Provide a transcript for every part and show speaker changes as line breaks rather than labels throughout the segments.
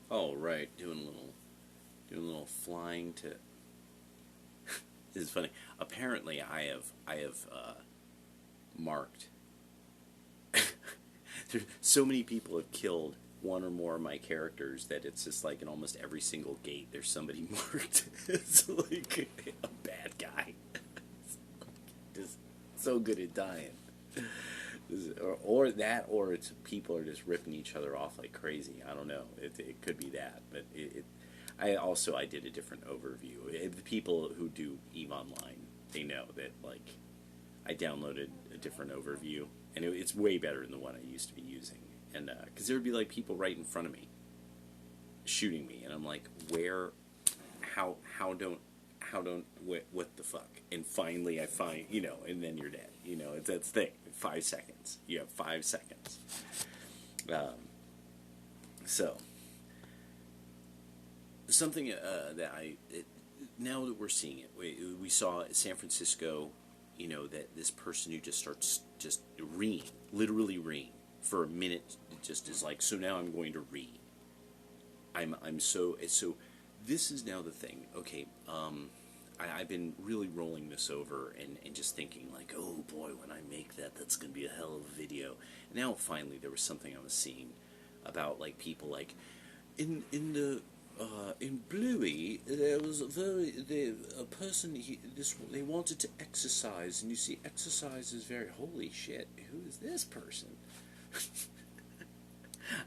Oh, right, doing a little flying to. This is funny. Apparently, I have marked. There's so many people have killed one or more of my characters that it's just like in almost every single gate there's somebody marked. It's like a bad guy. Just so good at dying. Or that, or it's people are just ripping each other off like crazy. I don't know. It could be that, but I did a different overview. The people who do Eve Online, they know that like I downloaded a different overview, and it's way better than the one I used to be using. And because there would be like people right in front of me shooting me, and I'm like, where, how don't what the fuck? And finally, I find and then you're dead. It's that thing. 5 seconds. You have 5 seconds. Um, so something that now that we're seeing it, we saw San Francisco. That this person who just starts just reading, literally reading for a minute, just is like, so now I'm going to read. I'm so. This is now the thing. Okay, I've been really rolling this over and just thinking like, oh boy, when I make that, that's gonna be a hell of a video. And now finally, there was something I was seeing about like people like in Bluey, there was a person. They wanted to exercise, and you see, exercise is very holy shit. Who is this person?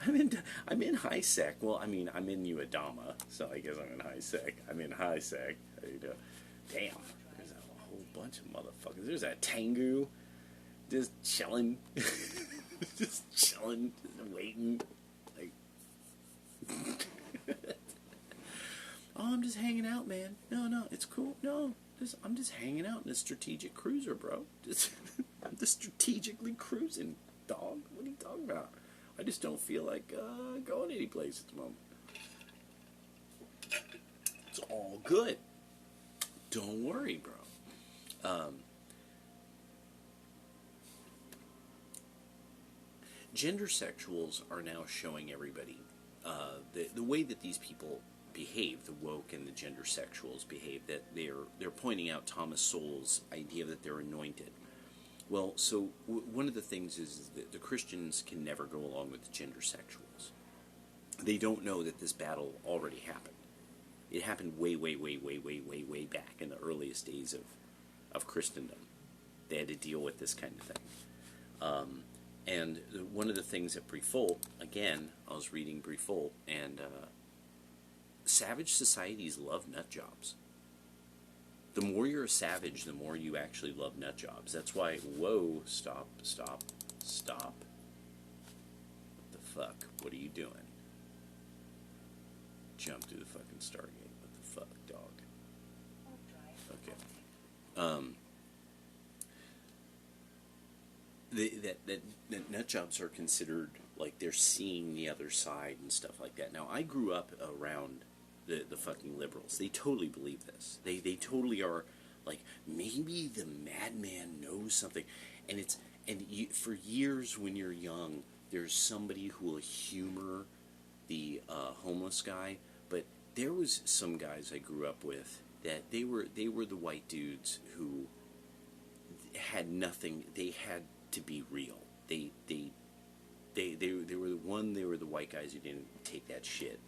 I'm in high sec. Well, I mean, I'm in Uedama, so I guess I'm in high sec. I'm in high sec. Damn, there's a whole bunch of motherfuckers. There's that Tengu, just chilling, just chilling, just waiting. Like, oh, I'm just hanging out, man. No, it's cool. No, I'm just hanging out in a strategic cruiser, bro. I'm just strategically cruising, dog. What are you talking about? I just don't feel like going any place at the moment. It's all good. Don't worry, bro. Gender sexuals are now showing everybody the way that these people behave, the woke and the gender sexuals behave, that they're pointing out Thomas Sowell's idea that they're anointed. Well, so one of the things is that the Christians can never go along with the gender sexuals. They don't know that this battle already happened. It happened way, way, way, way, way, way, way back in the earliest days of Christendom. They had to deal with this kind of thing. And one of the things at Briffault, again, I was reading Briffault, and savage societies love nut jobs. The more you're a savage, the more you actually love nut jobs. That's why, whoa, stop. What the fuck? What are you doing? Jump through the fucking Stargate. What the fuck, dog? Okay. That nut jobs are considered like they're seeing the other side and stuff like that. Now, I grew up around the fucking liberals. They totally believe this. They totally are like, maybe the madman knows something. For years when you're young, there's somebody who will humor the homeless guy. But there was some guys I grew up with that they were the white dudes who had nothing. They had to be real. They were the white guys who didn't take that shit.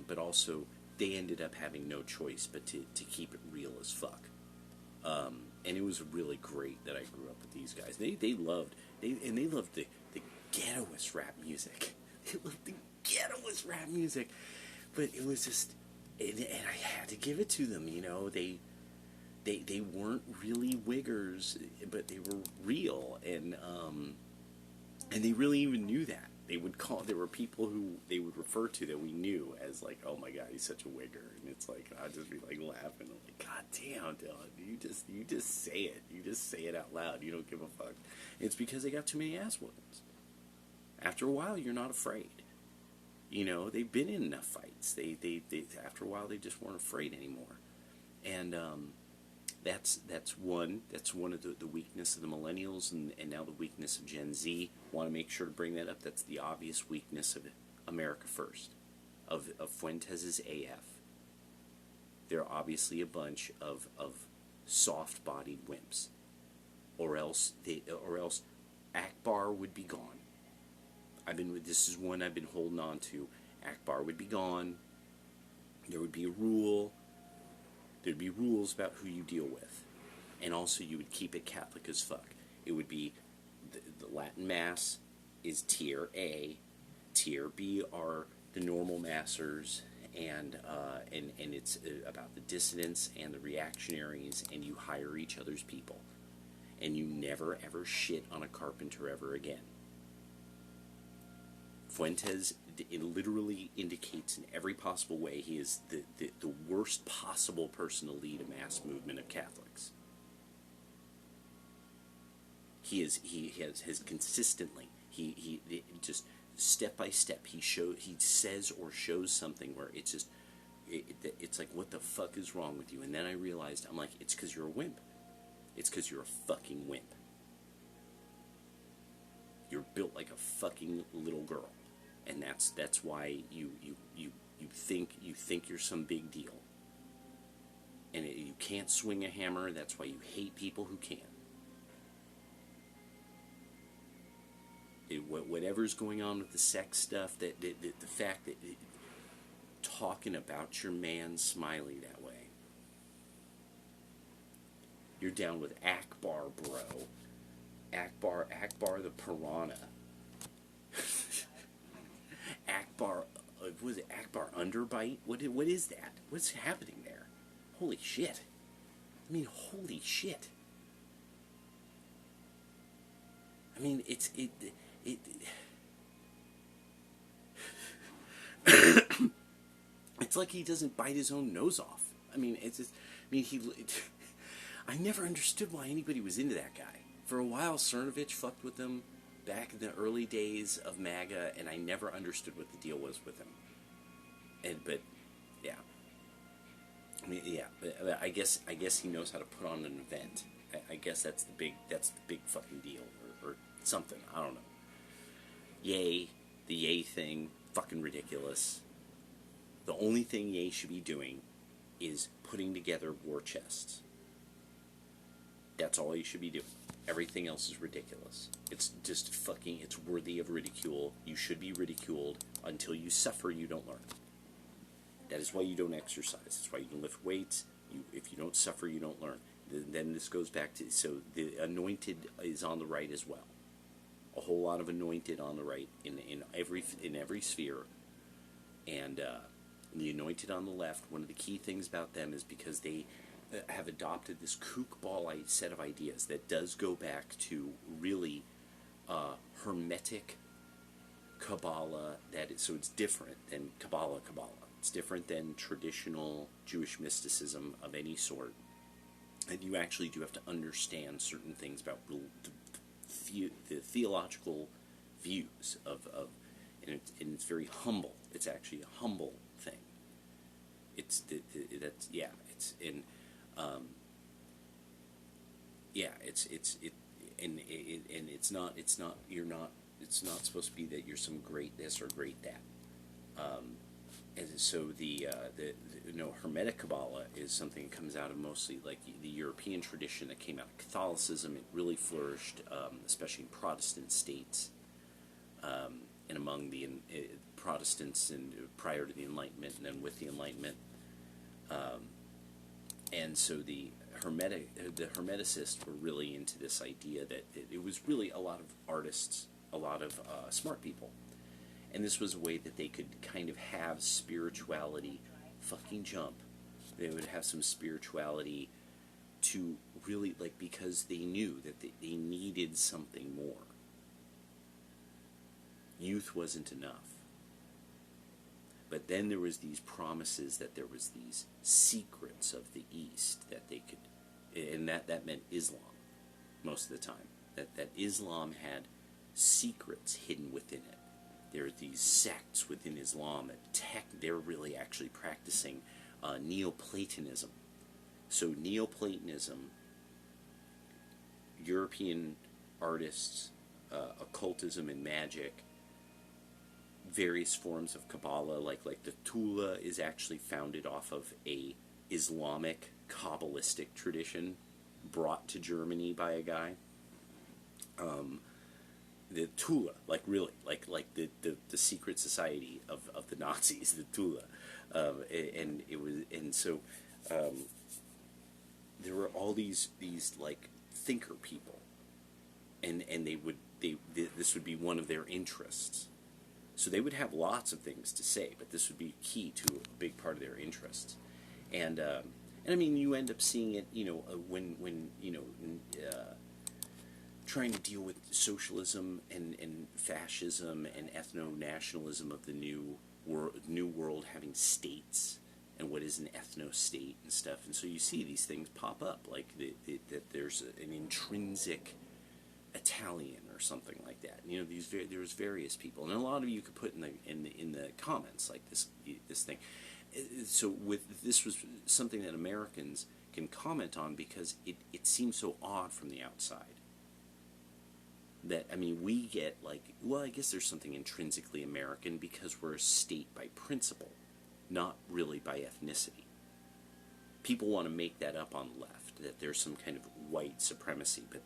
But also, they ended up having no choice but to keep it real as fuck. And it was really great that I grew up with these guys. They loved the ghettoest rap music. They loved the ghettoest rap music. But it was just, and I had to give it to them. They weren't really wiggers, but they were real, and they really even knew that. There were people who they would refer to that we knew as like, oh my god, he's such a wigger, and it's like, I'd just be like laughing, I'm like, god damn, Dylan, you just say it, you just say it out loud, you don't give a fuck. It's because they got too many ass whoopings. After a while, you're not afraid. They've been in enough fights. They after a while, they just weren't afraid anymore, and that's one of the weakness of the millennials, and now the weakness of Gen Z. Want to make sure to bring that up. That's the obvious weakness of America First. of Fuentes' AF. They're obviously a bunch of soft-bodied wimps, or else Akbar would be gone. This is one I've been holding on to. Akbar would be gone. There would be a rule. There'd be rules about who you deal with, and also you would keep it Catholic as fuck. It would be the Latin Mass is tier A, tier B are the normal massers, and it's about the dissidents and the reactionaries, and you hire each other's people, and you never ever shit on a carpenter ever again. Fuentes, it literally indicates in every possible way he is the worst possible person to lead a mass movement of Catholics. He has consistently, he just step by step, he says or shows something where it's just, it's like, what the fuck is wrong with you? And then I realized, I'm like, it's because you're a wimp. It's because you're a fucking wimp. You're built like a fucking little girl. And that's why you think you're some big deal, and you can't swing a hammer. That's why you hate people who can. Whatever's going on with the sex stuff, the fact that talking about your man Smiley that way, you're down with Akbar, bro. Akbar the piranha. Akbar, was it Akbar Underbite? What is that? What's happening there? Holy shit. I mean, holy shit. I mean, it's like he doesn't bite his own nose off. I mean, I never understood why anybody was into that guy. For a while, Cernovich fucked with him back in the early days of MAGA, and I never understood what the deal was with him. But I guess he knows how to put on an event. I guess that's the big fucking deal, or something. I don't know. Yay, the Yay thing, fucking ridiculous. The only thing Yay should be doing is putting together war chests. That's all you should be doing. Everything else is ridiculous. It's just fucking, it's worthy of ridicule. You should be ridiculed. Until you suffer, you don't learn. That is why you don't exercise. That's why you don't lift weights. If you don't suffer, you don't learn. Then this goes back to, so the anointed is on the right as well. A whole lot of anointed on the right in every sphere. And the anointed on the left, one of the key things about them is because they have adopted this kookball set of ideas that does go back to really Hermetic Kabbalah. So it's different than Kabbalah. It's different than traditional Jewish mysticism of any sort. And you actually do have to understand certain things about the theological views of and it's very humble. It's actually a humble thing. It's not supposed to be that you're some great this or great that. And so Hermetic Kabbalah is something that comes out of mostly like the European tradition that came out of Catholicism. It really flourished, especially in Protestant states, and among the Protestants and prior to the Enlightenment, and then with the Enlightenment. And so the Hermeticists were really into this idea that it was really a lot of artists, a lot of smart people. And this was a way that they could kind of have spirituality fucking jump. They would have some spirituality to really, like, because they knew that they needed something more. Youth wasn't enough. But then there was these promises that there was these secrets of the East that they could, and that meant Islam most of the time. That Islam had secrets hidden within it. There are these sects within Islam that they're really actually practicing Neoplatonism. So Neoplatonism, European artists, occultism and magic, various forms of Kabbalah, like the Tula is actually founded off of a Islamic Kabbalistic tradition brought to Germany by a guy. The Tula, like really, like the secret society of the Nazis, the Tula, and it was, and so there were all these like thinker people, and this would be one of their interests. So they would have lots of things to say, but this would be key to a big part of their interests. And I mean, you end up seeing it, when trying to deal with socialism and fascism and ethno-nationalism of the new world having states, and what is an ethno-state and stuff. And so you see these things pop up, like that there's an intrinsic Italian or something like that. There's various people, and a lot of you could put in the comments like this thing. So this was something that Americans can comment on because it seems so odd from the outside. That, I mean, we get like, well, I guess there's something intrinsically American because we're a state by principle, not really by ethnicity. People want to make that up on the left, that there's some kind of white supremacy, but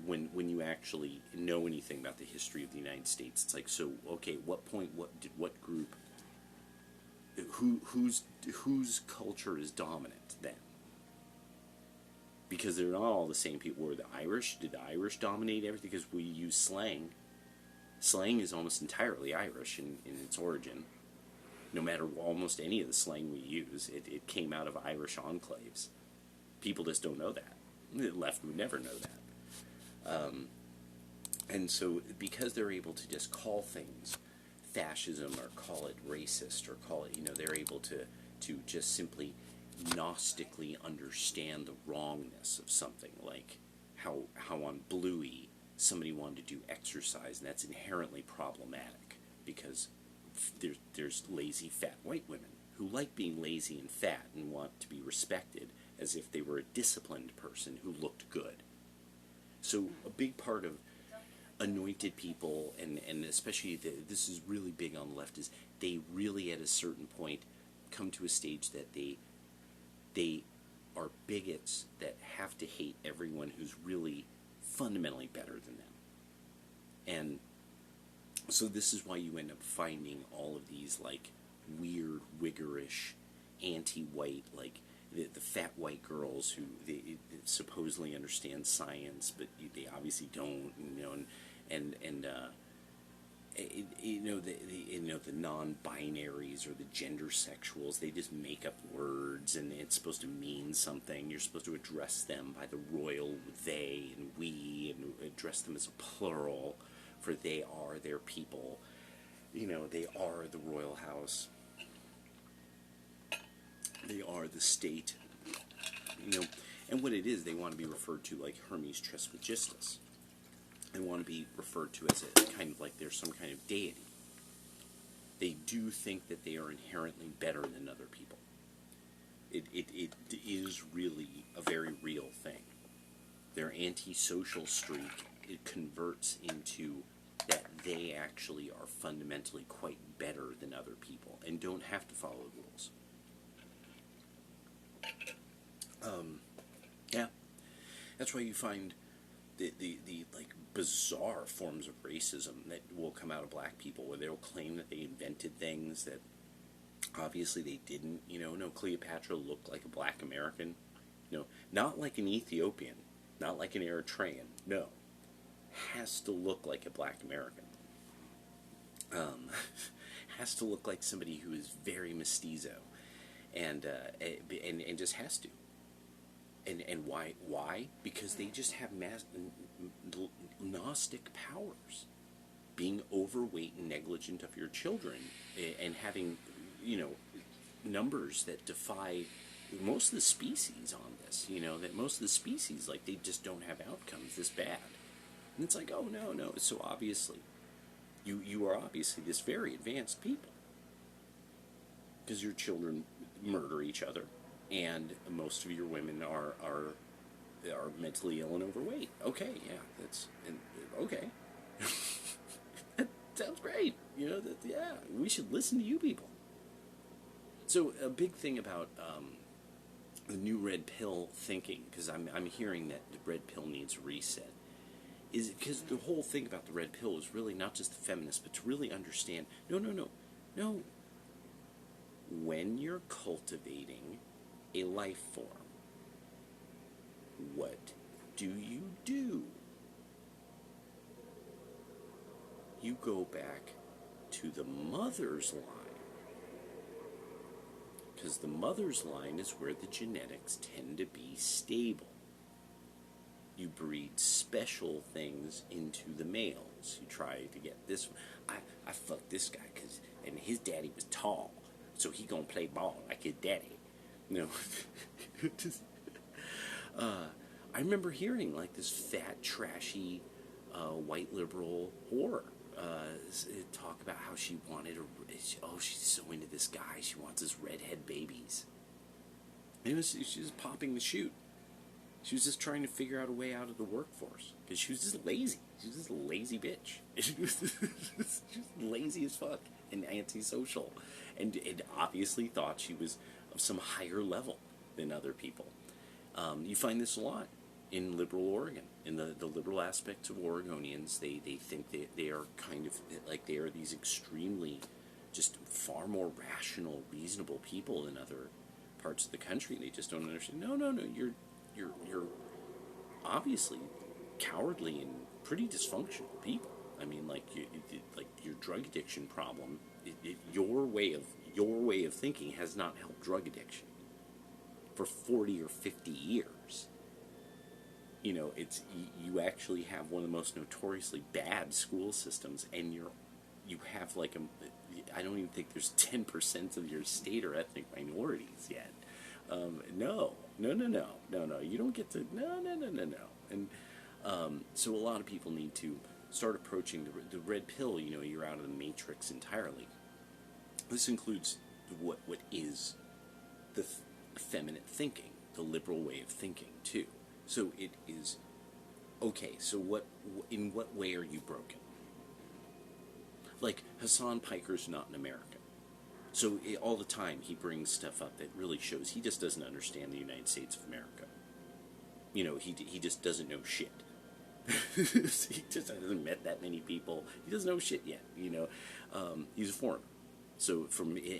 when you actually know anything about the history of the United States, it's like, so okay, what point, what group, whose culture is dominant then? Because they're not all the same people. Were the Irish? Did the Irish dominate everything? Because we use slang. Slang is almost entirely Irish in its origin. No matter almost any of the slang we use, it came out of Irish enclaves. People just don't know that. The left would never know that. And so because they're able to just call things fascism or call it racist or call it, they're able to just simply gnostically understand the wrongness of something, like how on Bluey somebody wanted to do exercise, and that's inherently problematic because there's lazy fat white women who like being lazy and fat and want to be respected as if they were a disciplined person who looked good. So a big part of anointed people, and especially this is really big on the left, is they really at a certain point come to a stage that they are bigots that have to hate everyone who's really fundamentally better than them. And so this is why you end up finding all of these like weird, wiggerish, anti-white, like the fat white girls who they supposedly understand science, but they obviously don't, the non-binaries or the gender sexuals, they just make up words and it's supposed to mean something. You're supposed to address them by the royal they and we, and address them as a plural, for they are their people. They are the royal house. They are the state. And what it is, they want to be referred to like Hermes Trismegistus. They want to be referred to as a kind of like they're some kind of deity. They do think that they are inherently better than other people. It is really a very real thing. Their antisocial streak, it converts into that they actually are fundamentally quite better than other people and don't have to follow the rules. Yeah, that's why you find the like bizarre forms of racism that will come out of black people, where they'll claim that they invented things that obviously they didn't. No, Cleopatra looked like a black American. Not like an Ethiopian, not like an Eritrean. No, has to look like a black American. Has to look like somebody who is very mestizo, and just has to. And why? Why? Because they just have Gnostic powers. Being overweight and negligent of your children, and having, numbers that defy most of the species on this. That most of the species, like, they just don't have outcomes this bad. And it's like, oh, no. So obviously, you are obviously this very advanced people. Because your children murder each other. And most of your women are mentally ill and overweight. Okay, yeah, okay. That sounds great. You know, that, yeah, we should listen to you people. So a big thing about the new red pill thinking, because I'm hearing that the red pill needs a reset, is because the whole thing about the red pill is really not just the feminists, but to really understand, no. When you're cultivating a life form, what do? You go back to the mother's line. Because the mother's line is where the genetics tend to be stable. You breed special things into the males. You try to get this one. I fucked this guy and his daddy was tall, so he gonna play ball like his daddy. You know, I remember hearing like this fat, trashy, white liberal whore talk about how she wanted she's so into this guy, she wants his redhead babies. She was popping the chute. She was just trying to figure out a way out of the workforce because she was just lazy. She was just a lazy bitch. She was just lazy as fuck and antisocial, and obviously thought she was of some higher level than other people. You find this a lot in liberal Oregon, in the liberal aspects of Oregonians. They think they are kind of like they are these extremely, just far more rational, reasonable people than other parts of the country. They just don't understand. No, you're obviously cowardly and pretty dysfunctional people. I mean, like your drug addiction problem. Your way of thinking has not helped drug addiction for 40 or 50 years. You know, you actually have one of the most notoriously bad school systems, and you have like I don't even think there's 10% of your state or ethnic minorities yet. No. You don't get to no. And so a lot of people need to start approaching the red pill. You know, you're out of the matrix entirely. This includes what is the feminine thinking, the liberal way of thinking too. So it is okay. So in what way are you broken? Like Hassan Piker's not an American, so all the time he brings stuff up that really shows he just doesn't understand the United States of America. You know, he just doesn't know shit. He just hasn't met that many people. He doesn't know shit yet. You know, he's a foreigner. So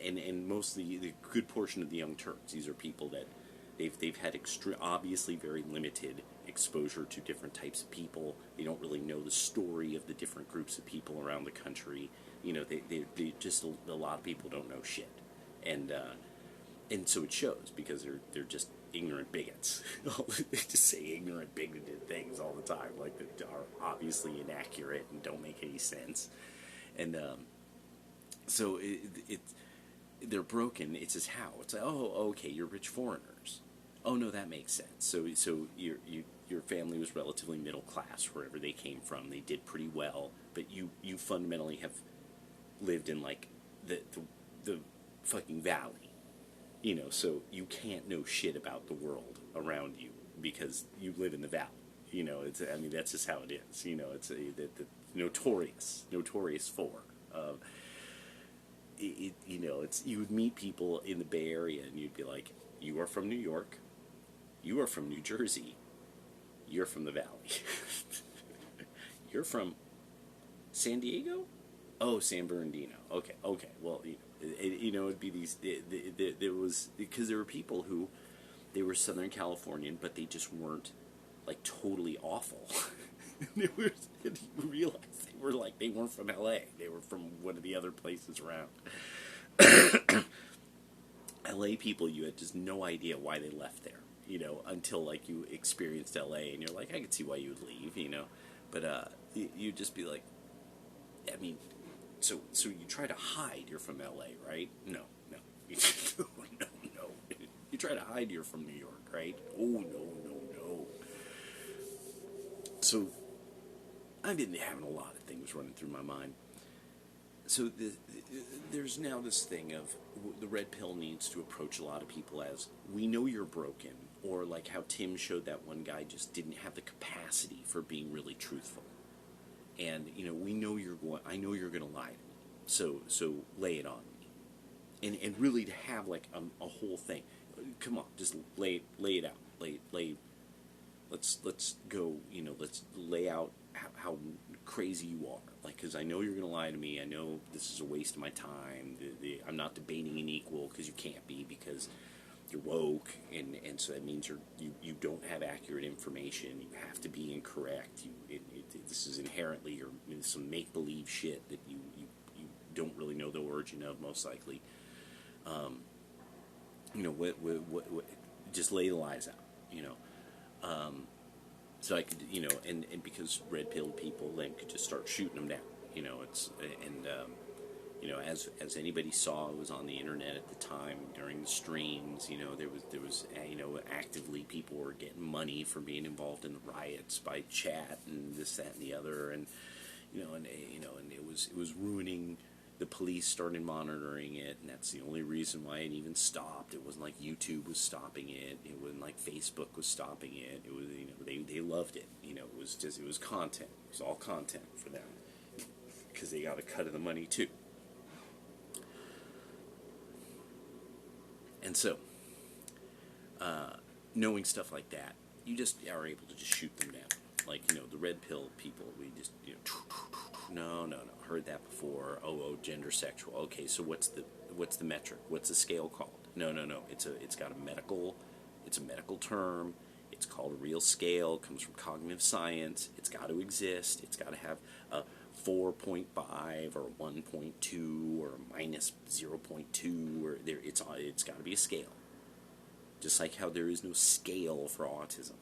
and mostly the good portion of the Young Turks, these are people that they've had obviously very limited exposure to different types of people. They don't really know the story of the different groups of people around the country. You know, they just a lot of people don't know shit, and so it shows because they're just ignorant bigots. They just say ignorant, bigoted things all the time, like that are obviously inaccurate and don't make any sense, and so they're broken. It's just how it's like, oh, okay, you're rich foreigners. Oh no, that makes sense. So your family was relatively middle class wherever they came from. They did pretty well, but you fundamentally have lived in like the fucking valley, you know. So you can't know shit about the world around you because you live in the valley. You know, that's just how it is. You know, it's the notorious for. You know, you would meet people in the Bay Area and you'd be like, you are from New York, you are from New Jersey, you're from the Valley. You're from San Diego? Oh, San Bernardino. Okay. Well, it'd be these. There was because there were people who they were Southern Californian, but they just weren't like totally awful. You realized they weren't from L.A. They were from one of the other places around. L.A. people, you had just no idea why they left there, you know, until like you experienced L.A. and you're like, I could see why you would leave, you know, but you'd just be like, I mean, so you try to hide you're from L.A., right? No. No. You try to hide you're from New York, right? Oh, no. So I've been having a lot of things running through my mind. So there's now this thing of the red pill needs to approach a lot of people as, we know you're broken, or like how Tim showed that one guy just didn't have the capacity for being really truthful. And, you know, I know you're going to lie to me. So lay it on me, and really to have like a whole thing. Come on, just lay it out. Let's go. Let's lay out how crazy you are. Like, because I know you're gonna lie to me. I know this is a waste of my time. I'm not debating an equal, because you can't be, because you're woke, and so that means you don't have accurate information. You have to be incorrect. This is inherently some make believe shit that you don't really know the origin of, most likely. What just lay the lies out. So I could, and because red pilled people then could just start shooting them down. As anybody saw, it was on the internet at the time during the streams. There was actively people were getting money for being involved in the riots by chat and this, that, and the other, and it was ruining. The police started monitoring it, and that's the only reason why it even stopped. It wasn't like YouTube was stopping it. It wasn't like Facebook was stopping it. It was, they loved it. It was content. It was all content for them, because they got a cut of the money too. And so, knowing stuff like that, you just are able to just shoot them down. Like, the red pill people, we just, no, heard that before. Oh, gender sexual. Okay, so what's the metric? What's the scale called? No. It's got a medical term. It's called a real scale. It comes from cognitive science. It's got to exist. It's got to have a 4.5 or 1.2 or minus 0.2 or there. It's got to be a scale. Just like how there is no scale for autism.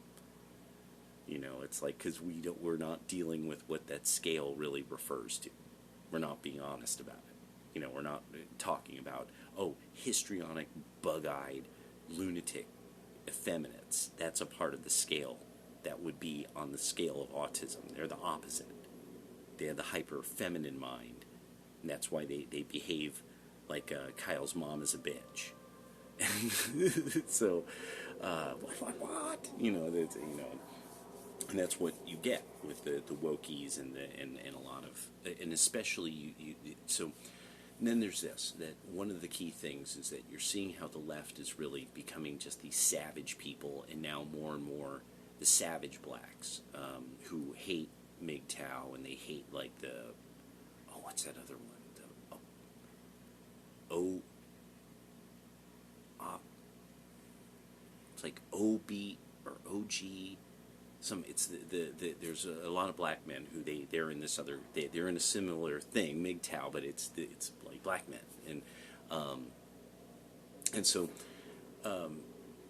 It's like, because we're not dealing with what that scale really refers to. We're not being honest about it. We're not talking about, histrionic, bug-eyed, lunatic, effeminates. That's a part of the scale that would be on the scale of autism. They're the opposite. They have the hyper-feminine mind, and that's why they behave like Kyle's mom is a bitch. So, what? And that's what you get with the wokies and a lot of, and especially so. And then there's this, that one of the key things is that you're seeing how the left is really becoming just these savage people, and now more and more the savage blacks who hate MGTOW, and they hate like what's that other one? It's like OB or OG. There's a lot of black men who they're in this other, they're in a similar thing, MGTOW, but it's like black men, and so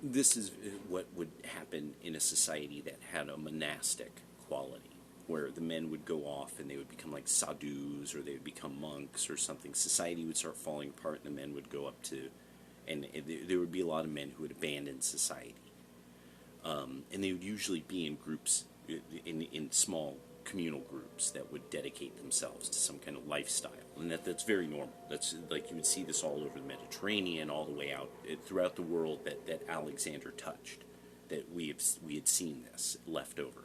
this is what would happen in a society that had a monastic quality, where the men would go off and they would become like sadhus, or they would become monks or something. Society would start falling apart, and the men would go up to, and there would be a lot of men who would abandon society. And they would usually be in groups, in small communal groups that would dedicate themselves to some kind of lifestyle. And that's very normal. That's like, you would see this all over the Mediterranean, all the way out throughout the world that Alexander touched, that we had seen this left over.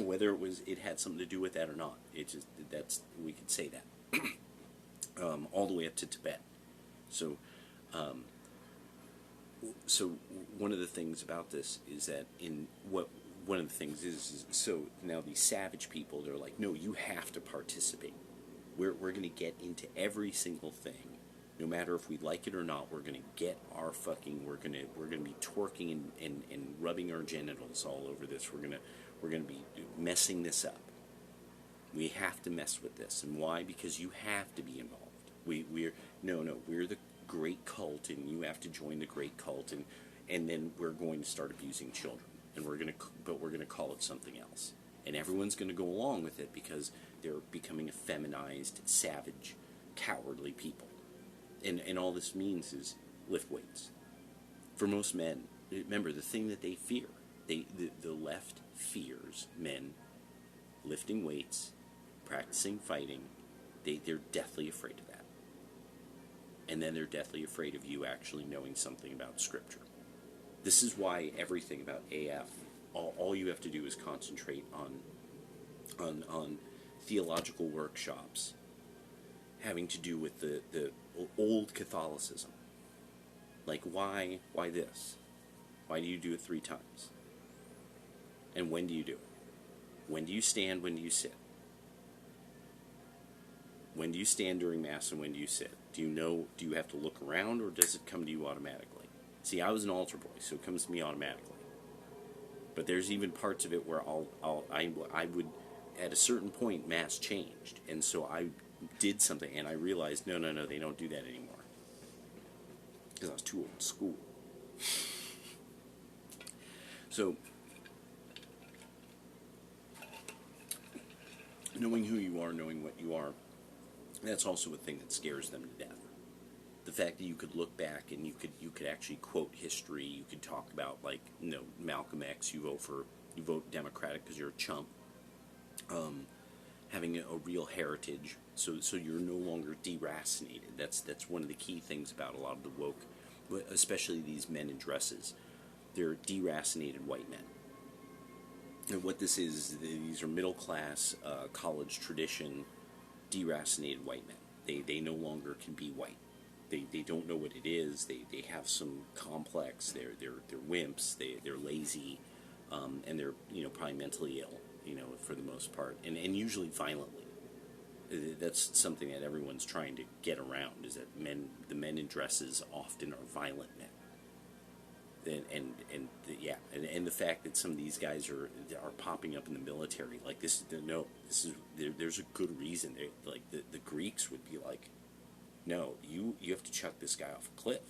Whether it had something to do with that or not, we could say that. All the way up to Tibet. So one of the things about this is that one of the things is so now these savage people, they're like, no, you have to participate. We're going to get into every single thing, no matter if we like it or not. We're going to get our fucking. We're going to be twerking and rubbing our genitals all over this. We're going to be messing this up. We have to mess with this, and why? Because you have to be involved. We're the great cult, and you have to join the great cult, and then we're going to start abusing children, and we're going to call it something else, and everyone's going to go along with it because they're becoming a feminized, savage, cowardly people, and all this means is lift weights. For most men, remember the thing that they fear, the left fears men lifting weights, practicing fighting. They're deathly afraid of that. And then they're deathly afraid of you actually knowing something about Scripture. This is why everything about AF, all you have to do is concentrate on theological workshops having to do with the old Catholicism. Like, why this? Why do you do it 3 times? And when do you do it? When do you stand? When do you sit? When do you stand during Mass and when do you sit? Do you have to look around, or does it come to you automatically? See, I was an altar boy, so it comes to me automatically. But there's even parts of it where I would, at a certain point, Mass changed. And so I did something, and I realized, no, they don't do that anymore. Because I was too old school. So, knowing who you are, knowing what you are, that's also a thing that scares them to death. The fact that you could look back and you could actually quote history, you could talk about, like, Malcolm X, you vote Democratic because you're a chump. Having a real heritage, so you're no longer deracinated. That's one of the key things about a lot of the woke, especially these men in dresses. They're deracinated white men. And what this is, these are middle class, college tradition, deracinated white men. They no longer can be white. They don't know what it is. They have some complex. They're wimps. They're lazy, and they're probably mentally ill. For the most part, and usually violently. That's something that everyone's trying to get around, is that the men in dresses often are violent men. And the fact that some of these guys are popping up in the military, like there's a good reason. Like the Greeks would be like, no, you have to chuck this guy off a cliff.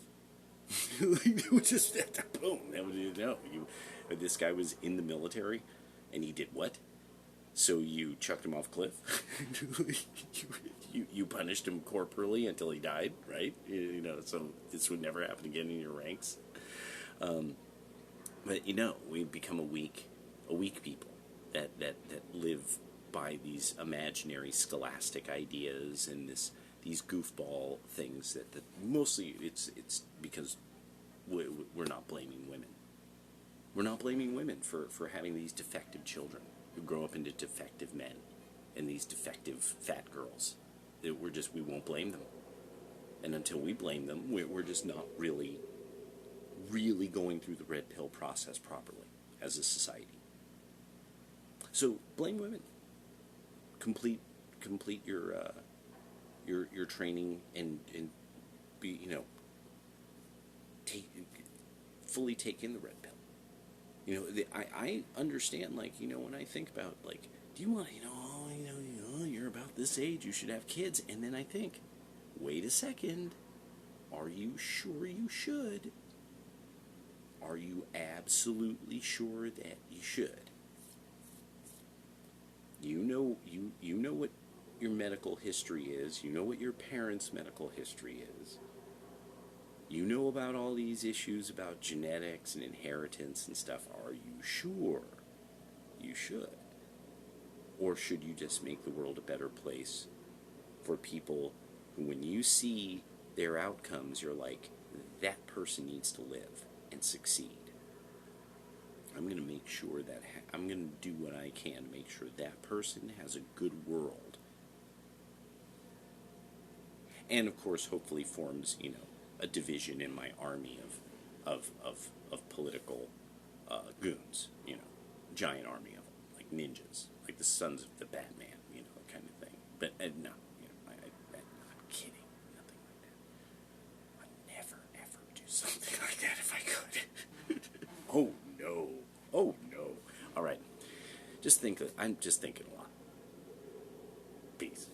It was just boom. That was this guy was in the military, and he did what? So you chucked him off a cliff? you punished him corporally until he died, right? So this would never happen again in your ranks. But we become a weak people that live by these imaginary scholastic ideas and these goofball things that mostly it's because we're not blaming women. We're not blaming women for having these defective children who grow up into defective men and these defective fat girls. We won't blame them. And until we blame them, we're just not really going through the red pill process properly as a society. So blame women. Complete your training and be fully take in the red pill. I understand, when I think about, do you want you're about this age, you should have kids. And then I think, wait a second, are you sure you should? Are you absolutely sure that you should? You know what your medical history is. You know what your parents' medical history is. You know about all these issues about genetics and inheritance and stuff. Are you sure you should? Or should you just make the world a better place for people who, when you see their outcomes, you're like, that person needs to live and succeed. I'm going to make sure that I'm going to do what I can to make sure that person has a good world. And, of course, hopefully forms, a division in my army of political goons, giant army of them, like ninjas, like the sons of the Batman, kind of thing. But no, I'm kidding, nothing like that. I'd never ever do something like that if I could. Oh no. All right, I'm just thinking a lot. Peace.